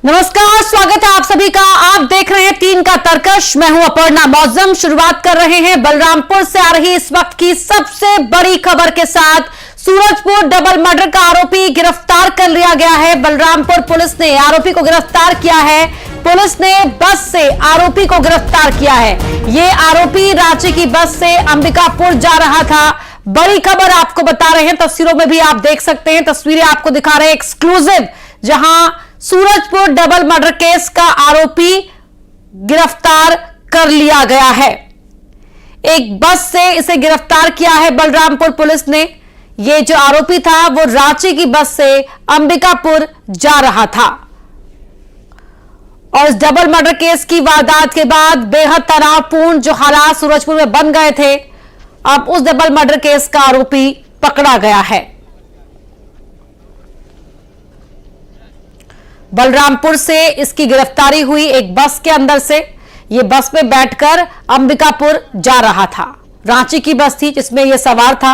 नमस्कार, स्वागत है आप सभी का। आप देख रहे हैं 3 का तर्कश। मैं हूं अपर्णा मौजम। शुरुआत कर रहे हैं बलरामपुर से आ रही इस वक्त की सबसे बड़ी खबर के साथ। सूरजपुर डबल मर्डर का आरोपी गिरफ्तार कर लिया गया है। बलरामपुर पुलिस ने आरोपी को गिरफ्तार किया है। पुलिस ने बस से आरोपी को गिरफ्तार किया है। ये आरोपी रांची की बस से अंबिकापुर जा रहा था। बड़ी खबर आपको बता रहे हैं, तस्वीरों में भी आप देख सकते हैं। तस्वीरें आपको दिखा रहे हैं एक्सक्लूसिव, जहां सूरजपुर डबल मर्डर केस का आरोपी गिरफ्तार कर लिया गया है। एक बस से इसे गिरफ्तार किया है बलरामपुर पुलिस ने। यह जो आरोपी था वो रांची की बस से अंबिकापुर जा रहा था और इस डबल मर्डर केस की वारदात के बाद बेहद तनावपूर्ण जो हालात सूरजपुर में बन गए थे, अब उस डबल मर्डर केस का आरोपी पकड़ा गया है। बलरामपुर से इसकी गिरफ्तारी हुई एक बस के अंदर से। यह बस में बैठकर अंबिकापुर जा रहा था। रांची की बस थी जिसमें यह सवार था।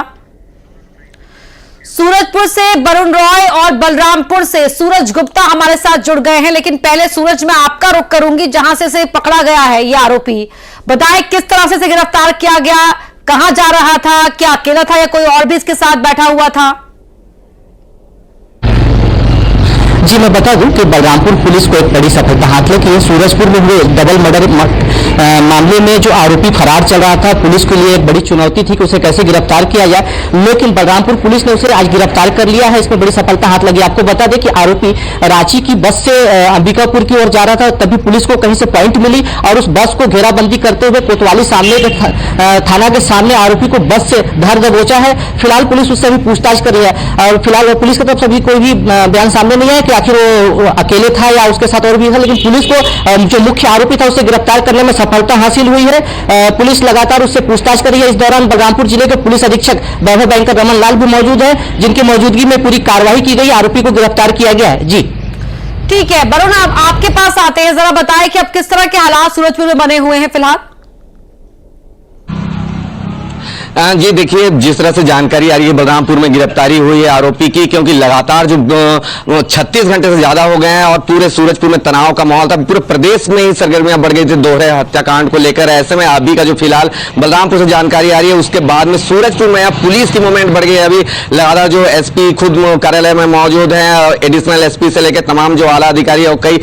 सूरजपुर से वरुण रॉय और बलरामपुर से सूरज गुप्ता हमारे साथ जुड़ गए हैं, लेकिन पहले सूरज मैं आपका रुख करूंगी, जहां से इसे पकड़ा गया है यह आरोपी। बताएं किस तरह से इसे गिरफ्तार किया गया, कहां जा रहा था, क्या अकेला था या कोई और भी इसके साथ बैठा हुआ था? जी मैं बता दूं कि बलरामपुर पुलिस को एक बड़ी सफलता हाथ लगी है। सूरजपुर में हुए डबल मर्डर मामले में जो आरोपी फरार चल रहा था, पुलिस के लिए एक बड़ी चुनौती थी कि उसे कैसे गिरफ्तार किया जाए, लेकिन बलरामपुर पुलिस ने उसे आज गिरफ्तार कर लिया है। इसमें बड़ी सफलता हाथ लगी। आपको बता दें कि आरोपी रांची की बस से अंबिकापुर की ओर जा रहा था, तभी पुलिस को कहीं से पॉइंट मिली और उस बस को घेराबंदी करते हुए कोतवाली सामने थाना के सामने आरोपी को बस से धर दबोचा है। फिलहाल पुलिस उससे भी पूछताछ कर रही है और फिलहाल पुलिस की तरफ से भी कोई भी बयान सामने नहीं आया कि आखिर वो अकेले था या उसके साथ और भी था, लेकिन पुलिस को जो मुख्य आरोपी था उसे गिरफ्तार करने में सफलता हासिल हुई है। पुलिस लगातार उससे पूछताछ कर रही है। इस दौरान बलरामपुर जिले के पुलिस अधीक्षक वैभव बैंकर रमन लाल भी मौजूद है, जिनकी मौजूदगी में पूरी कार्रवाई की गई, आरोपी को गिरफ्तार किया गया है। जी ठीक है वरुण, आपके पास आते हैं, जरा बताएं कि अब किस तरह के हालात सूरजपुर में बने हुए हैं फिलहाल। जी देखिए, जिस तरह से जानकारी आ रही है, बलरामपुर में गिरफ्तारी हुई है आरोपी की, क्योंकि लगातार जो 36 घंटे से ज्यादा हो गए हैं और पूरे सूरजपुर में तनाव का माहौल था। पूरे प्रदेश में ही सरगर्मियां बढ़ गई थी दोहरे हत्याकांड को लेकर। ऐसे में अभी का जो फिलहाल बलरामपुर से जानकारी आ रही है, उसके बाद में सूरजपुर में अब पुलिस की मूवमेंट बढ़ गई है। अभी लगातार जो एसपी खुद कार्यालय में मौजूद है, एडिशनल एसपी से लेकर तमाम जो आला अधिकारी और कई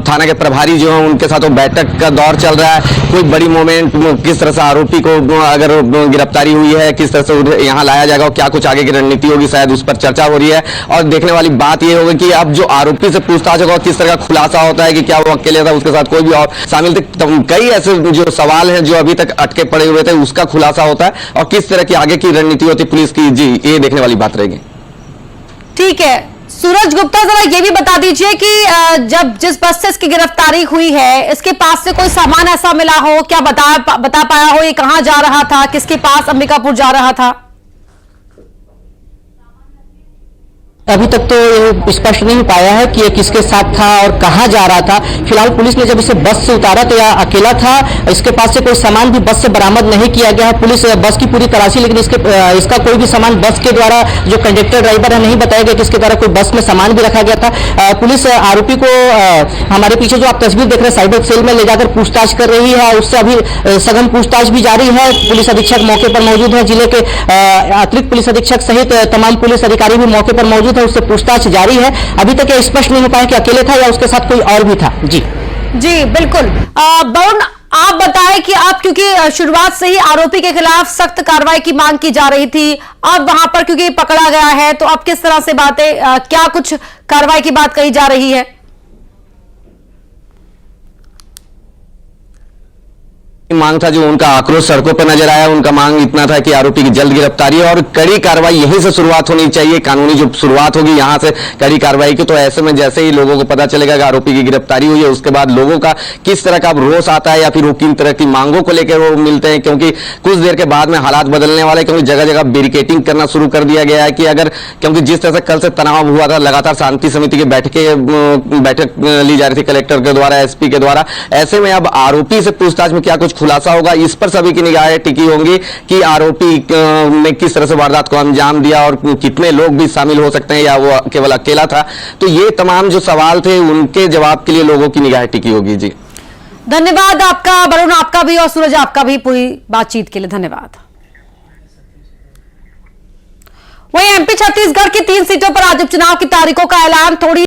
थाना के प्रभारी जो है उनके साथ बैठक का दौर चल रहा है। कोई बड़ी मूवमेंट किस तरह से आरोपी को अगर गिरफ्तारी हुई है, किस तरह से यहां लाया जाएगा और क्या कुछ आगे की रणनीति होगी, शायद उस पर चर्चा हो रही है। और देखने वाली बात यह होगी कि अब जो आरोपी से पूछताछ होगा किस तरह का खुलासा होता है कि क्या वो अकेले था, उसके साथ कोई भी और शामिल थे। कई ऐसे जो सवाल हैं जो अभी तक अटके पड़े हुए थे, उसका खुलासा होता है और किस तरह की आगे की रणनीति होती पुलिस की। जी ये देखने वाली बात रहेगी। ठीक है सूरज गुप्ता, जरा ये भी बता दीजिए कि जब जिस बस से इसकी गिरफ्तारी हुई है, इसके पास से कोई सामान ऐसा मिला हो, क्या बता पाया हो ये कहां जा रहा था, किसके पास अंबिकापुर जा रहा था? अभी तक तो ये स्पष्ट नहीं पाया है कि ये किसके साथ था और कहां जा रहा था। फिलहाल पुलिस ने जब इसे बस से उतारा तो यह अकेला था। इसके पास से कोई सामान भी बस से बरामद नहीं किया गया है। पुलिस बस की पूरी तलाशी, लेकिन इसका कोई भी सामान बस के द्वारा जो कंडक्टर ड्राइवर है नहीं बताया गया कि इसके द्वारा कोई बस में सामान भी रखा गया था। पुलिस आरोपी को हमारे पीछे जो आप तस्वीर देख रहे हैं साइबर सेल में ले जाकर पूछताछ कर रही है। उससे अभी सघन पूछताछ भी जारी है। पुलिस अधीक्षक मौके पर मौजूद है, जिले के अतिरिक्त पुलिस अधीक्षक सहित तमाम पुलिस अधिकारी भी मौके पर मौजूद है, उससे पूछताछ जारी है। अभी तक यह स्पष्ट नहीं हो पाया कि अकेले था या उसके साथ कोई और भी था। जी बिल्कुल। वरुण, आप बताएं कि आप, क्योंकि शुरुआत से ही आरोपी के खिलाफ सख्त कार्रवाई की मांग की जा रही थी, अब वहां पर क्योंकि पकड़ा गया है तो अब किस तरह से बातें, क्या कुछ कार्रवाई की बात कही जा रही है? मांग था, जो उनका आक्रोश सड़कों पर नजर आया, उनका मांग इतना था कि आरोपी की जल्द गिरफ्तारी और कड़ी कार्रवाई यहीं से शुरुआत होनी चाहिए। कानूनी जो शुरुआत होगी यहां से कड़ी कार्रवाई की। तो ऐसे में जैसे ही लोगों को पता चलेगा कि आरोपी की गिरफ्तारी हुई है, उसके बाद लोगों का किस तरह का रोष आता है या फिर वो किन तरह की मांगों को लेकर वो मिलते हैं, क्योंकि कुछ देर के बाद में हालात बदलने वाले, क्योंकि जगह जगह बैरिकेडिंग करना शुरू कर दिया गया है कि अगर, क्योंकि जिस तरह से कल से तनाव हुआ था, लगातार शांति समिति की बैठक ली जा रही थी कलेक्टर के द्वारा, एसपी के द्वारा। ऐसे में अब आरोपी से पूछताछ में क्या कुछ खुलासा होगा। इस पर सभी की निगाहें टिकी होंगी कि आरोपी ने किस तरह से वारदात को अंजाम दिया और कितने लोग भी शामिल हो सकते हैं या वो केवल अकेला था। तो ये तमाम जो सवाल थे उनके जवाब के लिए लोगों की निगाहें टिकी होगी। जी धन्यवाद आपका वरुण, आपका भी, और सूरज आपका भी पूरी बातचीत के लिए धन्यवाद। वहीं एमपी छत्तीसगढ़ की 3 सीटों पर आज उपचुनाव की तारीखों का ऐलान थोड़ी